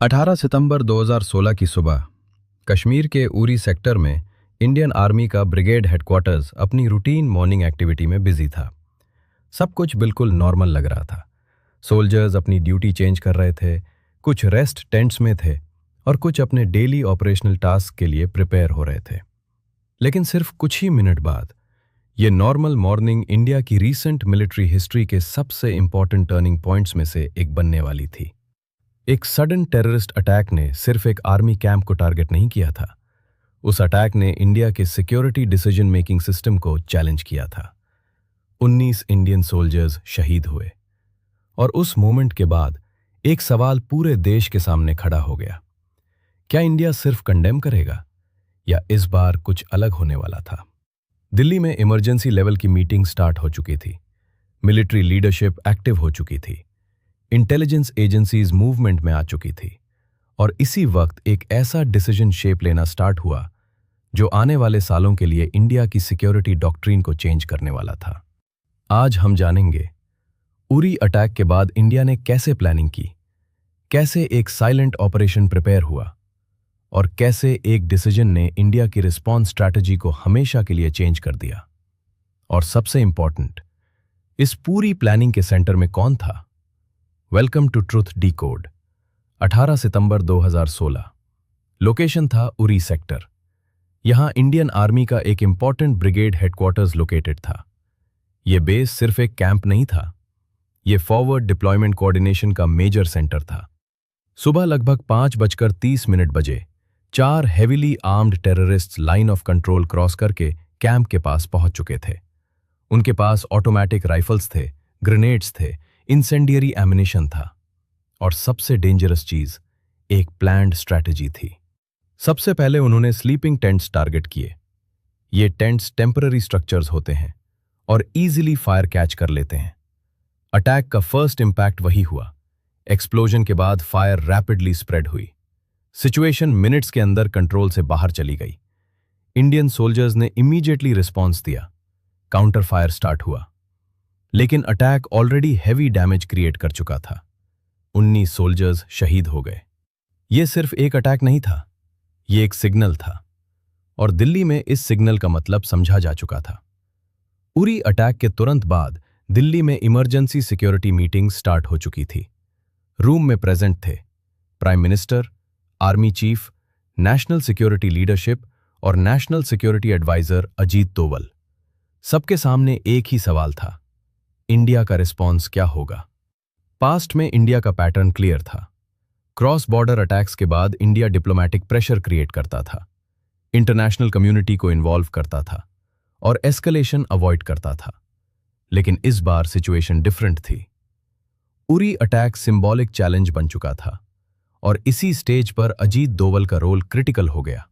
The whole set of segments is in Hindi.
18 सितंबर 2016 की सुबह कश्मीर के उरी सेक्टर में इंडियन आर्मी का ब्रिगेड हेडक्वार्टर्स अपनी रूटीन मॉर्निंग एक्टिविटी में बिजी था। सब कुछ बिल्कुल नॉर्मल लग रहा था। सोल्जर्स अपनी ड्यूटी चेंज कर रहे थे, कुछ रेस्ट टेंट्स में थे और कुछ अपने डेली ऑपरेशनल टास्क के लिए प्रिपेयर हो रहे थे। लेकिन सिर्फ कुछ ही मिनट बाद ये नॉर्मल मॉर्निंग इंडिया की रीसेंट मिलिट्री हिस्ट्री के सबसे इंपॉर्टेंट टर्निंग पॉइंट्स में से एक बनने वाली थी। एक सडन टेररिस्ट अटैक ने सिर्फ एक आर्मी कैंप को टारगेट नहीं किया था, उस अटैक ने इंडिया के सिक्योरिटी डिसीजन मेकिंग सिस्टम को चैलेंज किया था। 19 इंडियन सोल्जर्स शहीद हुए और उस मोमेंट के बाद एक सवाल पूरे देश के सामने खड़ा हो गया। क्या इंडिया सिर्फ कंडेम करेगा या इस बार कुछ अलग होने वाला था? दिल्ली में इमरजेंसी लेवल की मीटिंग स्टार्ट हो चुकी थी, मिलिट्री लीडरशिप एक्टिव हो चुकी थी, इंटेलिजेंस एजेंसीज मूवमेंट में आ चुकी थी और इसी वक्त एक ऐसा डिसीजन शेप लेना स्टार्ट हुआ जो आने वाले सालों के लिए इंडिया की सिक्योरिटी डॉक्ट्रिन को चेंज करने वाला था। आज हम जानेंगे उरी अटैक के बाद इंडिया ने कैसे प्लानिंग की, कैसे एक साइलेंट ऑपरेशन प्रिपेयर हुआ और कैसे एक डिसीजन ने इंडिया की रिस्पॉन्स स्ट्रैटेजी को हमेशा के लिए चेंज कर दिया। और सबसे इंपॉर्टेंट, इस पूरी प्लानिंग के सेंटर में कौन था? Welcome to truth decode. 18 सितंबर 2016। लोकेशन था उरी सेक्टर। यहां इंडियन आर्मी का एक इंपॉर्टेंट ब्रिगेड हेडक्वार्टर्स लोकेटेड था। यह बेस सिर्फ एक कैंप नहीं था, यह फॉरवर्ड डिप्लॉयमेंट कोऑर्डिनेशन का मेजर सेंटर था। सुबह लगभग 5:30 बजे 4 heavily armed terrorists line of control cross करके कैंप के पास पहुंच चुके थे। उनके पास ऑटोमेटिक राइफल्स थे, ग्रेनेड्स थे, इंसेंडियरी एमिनेशन था और सबसे डेंजरस चीज, एक प्लान्ड स्ट्रैटेजी थी। सबसे पहले उन्होंने स्लीपिंग टेंट्स टारगेट किए। ये टेंट्स टेम्पररी स्ट्रक्चर्स होते हैं और इजीली फायर कैच कर लेते हैं। अटैक का फर्स्ट इंपैक्ट वही हुआ। एक्सप्लोजन के बाद फायर रैपिडली स्प्रेड हुई। सिचुएशन मिनट्स के अंदर कंट्रोल से बाहर चली गई। इंडियन सोल्जर्स ने इमीडिएटली रिस्पॉन्स दिया। काउंटर फायर स्टार्ट हुआ, लेकिन attack already heavy damage create कर चुका था। 19 सोल्जर्स शहीद हो गए। यह सिर्फ एक अटैक नहीं था, यह एक सिग्नल था और दिल्ली में इस सिग्नल का मतलब समझा जा चुका था। उरी अटैक के तुरंत बाद दिल्ली में इमरजेंसी सिक्योरिटी मीटिंग स्टार्ट हो चुकी थी। रूम में प्रेजेंट थे prime minister, army chief, national security leadership और national security adviser Ajit Doval. सबके सामने एक ही सवाल था, इंडिया का रिस्पॉन्स क्या होगा? पास्ट में इंडिया का पैटर्न क्लियर था। क्रॉस बॉर्डर अटैक्स के बाद इंडिया डिप्लोमैटिक प्रेशर क्रिएट करता था, इंटरनेशनल कम्युनिटी को इन्वॉल्व करता था और एस्केलेशन अवॉइड करता था। लेकिन इस बार सिचुएशन डिफरेंट थी। उरी अटैक सिंबॉलिक चैलेंज बन चुका था और इसी स्टेज पर अजीत डोवल का रोल क्रिटिकल हो गया।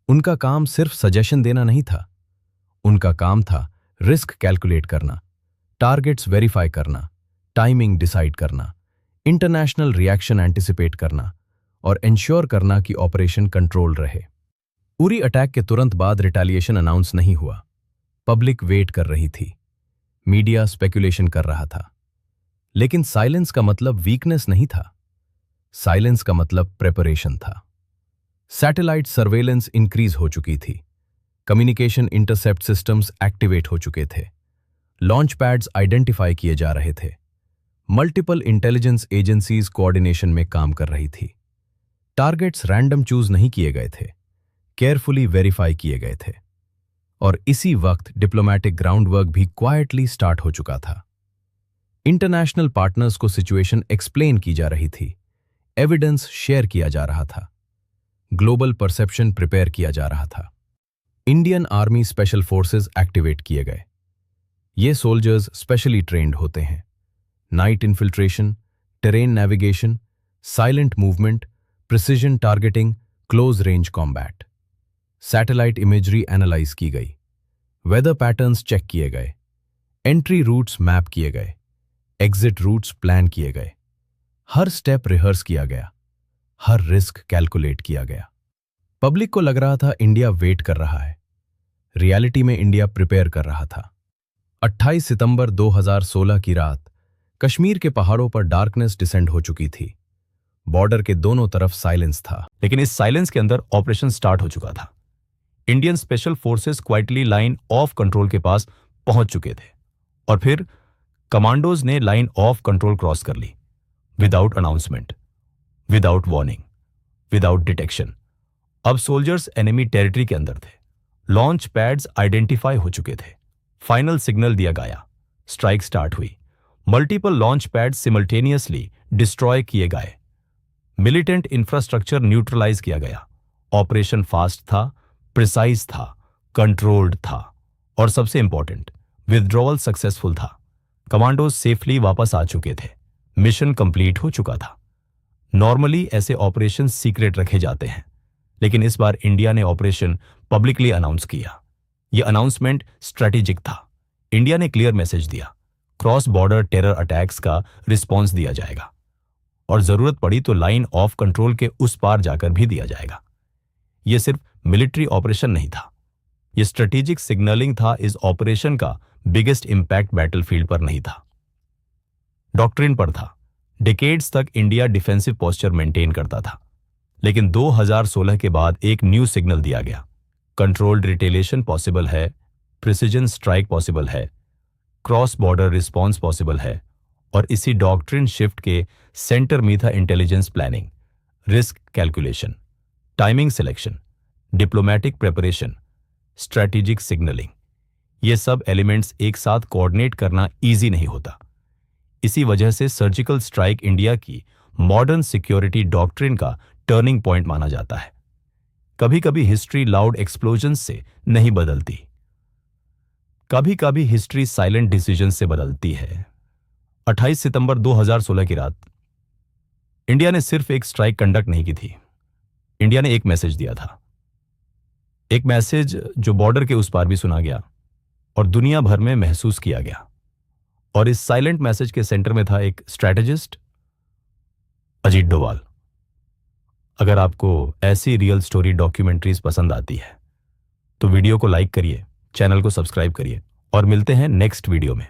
उनका काम सिर्फ सजेशन देना नहीं था, उनका काम था रिस्क कैलकुलेट करना, टारगेट्स वेरीफाई करना, टाइमिंग डिसाइड करना, इंटरनेशनल रिएक्शन एंटिसिपेट करना और इंश्योर करना कि ऑपरेशन कंट्रोल रहे। उरी अटैक के तुरंत बाद रिटेलिएशन अनाउंस नहीं हुआ। पब्लिक वेट कर रही थी, मीडिया स्पेकुलेशन कर रहा था। लेकिन साइलेंस का मतलब वीकनेस नहीं था, साइलेंस का मतलब प्रिपरेशन था। सैटेलाइट सर्वेलेंस इंक्रीज हो चुकी थी, कम्युनिकेशन इंटरसेप्ट सिस्टम्स एक्टिवेट हो चुके थे, लॉन्च पैड्स आइडेंटिफाई किए जा रहे थे, मल्टीपल इंटेलिजेंस एजेंसीज कोऑर्डिनेशन में काम कर रही थी। टारगेट्स रैंडम चूज नहीं किए गए थे, केयरफुली वेरीफाई किए गए थे और इसी वक्त डिप्लोमैटिक ग्राउंड वर्क भी क्वाइटली स्टार्ट हो चुका था। इंटरनेशनल पार्टनर्स को सिचुएशन एक्सप्लेन की जा रही थी, एविडेंस शेयर किया जा रहा था, ग्लोबल परसेप्शन प्रिपेयर किया जा रहा था। Indian army special forces activate किए गए। ये सोल्जर्स स्पेशली ट्रेंड होते हैं। Night infiltration, terrain navigation, silent movement, precision targeting, close range combat. Satellite imagery analyse की गई, वेदर पैटर्न्स चेक किए गए, एंट्री रूट्स मैप किए गए, एग्जिट रूट्स प्लान किए गए। हर स्टेप रिहर्स किया गया, हर रिस्क कैलकुलेट किया गया। पब्लिक को लग रहा था इंडिया वेट कर रहा है, रियलिटी में इंडिया प्रिपेयर कर रहा था। 28 सितंबर 2016 की रात कश्मीर के पहाड़ों पर डार्कनेस डिसेंड हो चुकी थी। बॉर्डर के दोनों तरफ साइलेंस था। लेकिन इस साइलेंस के अंदर ऑपरेशन स्टार्ट हो चुका था। Indian special forces quietly line of control के पास पहुंच चुके थे और फिर कमांडोज ने लाइन ऑफ कंट्रोल क्रॉस कर ली, without announcement, without warning, without detection. अब सोल्जर्स एनिमी टेरिटरी के अंदर थे। लॉन्च पैड्स आइडेंटिफाई हो चुके थे। फाइनल सिग्नल दिया गया। स्ट्राइक स्टार्ट हुई। Multiple launch pads simultaneously destroy किए गए। मिलिटेंट इंफ्रास्ट्रक्चर न्यूट्रलाइज किया गया। ऑपरेशन फास्ट था, प्रिसाइज था, कंट्रोल्ड था और सबसे इंपॉर्टेंट, विथड्रॉवल सक्सेसफुल था। कमांडोज सेफली वापस आ चुके थे। मिशन कंप्लीट हो चुका था। नॉर्मली ऐसे ऑपरेशन सीक्रेट रखे जाते हैं, लेकिन इस बार इंडिया ने ऑपरेशन पब्लिकली अनाउंस किया। यह अनाउंसमेंट स्ट्रेटेजिक था। इंडिया ने क्लियर मैसेज दिया, क्रॉस बॉर्डर टेरर अटैक्स का रिस्पॉन्स दिया जाएगा और जरूरत पड़ी तो लाइन ऑफ कंट्रोल के उस पार जाकर भी दिया जाएगा। यह सिर्फ मिलिट्री ऑपरेशन नहीं था, यह स्ट्रेटेजिक सिग्नलिंग था। इस ऑपरेशन का बिगेस्ट इंपैक्ट बैटलफील्ड पर नहीं था, डॉक्ट्रिन पर था। डिकेड्स तक इंडिया डिफेंसिव पोस्चर मेंटेन करता था, लेकिन 2016 के बाद एक न्यू सिग्नल दिया गया। कंट्रोल्ड रिटेलिएशन पॉसिबल है, प्रिसिजन स्ट्राइक पॉसिबल है, क्रॉस बॉर्डर रिस्पॉन्स पॉसिबल है और इसी डॉक्ट्रिन शिफ्ट के सेंटर में था intelligence planning, risk calculation, timing selection, diplomatic preparation, strategic signalling. ये सब एलिमेंट्स एक साथ कोऑर्डिनेट करना इजी नहीं होता। इसी वजह से सर्जिकल स्ट्राइक इंडिया की मॉडर्न सिक्योरिटी डॉक्ट्रिन का टर्निंग पॉइंट माना जाता है। कभी कभी हिस्ट्री लाउड एक्सप्लोजन से नहीं बदलती, कभी कभी हिस्ट्री साइलेंट डिसीजन से बदलती है। 28 सितंबर 2016 की रात इंडिया ने सिर्फ एक स्ट्राइक कंडक्ट नहीं की थी, इंडिया ने एक मैसेज दिया था। एक मैसेज जो बॉर्डर के उस पार भी सुना गया और दुनिया भर में महसूस किया गया। और इस साइलेंट मैसेज के सेंटर में था एक स्ट्रैटेजिस्ट, अजीत डोभाल। अगर आपको ऐसी रियल स्टोरी डॉक्यूमेंट्रीज पसंद आती है तो वीडियो को लाइक करिए, चैनल को सब्सक्राइब करिए और मिलते हैं नेक्स्ट वीडियो में।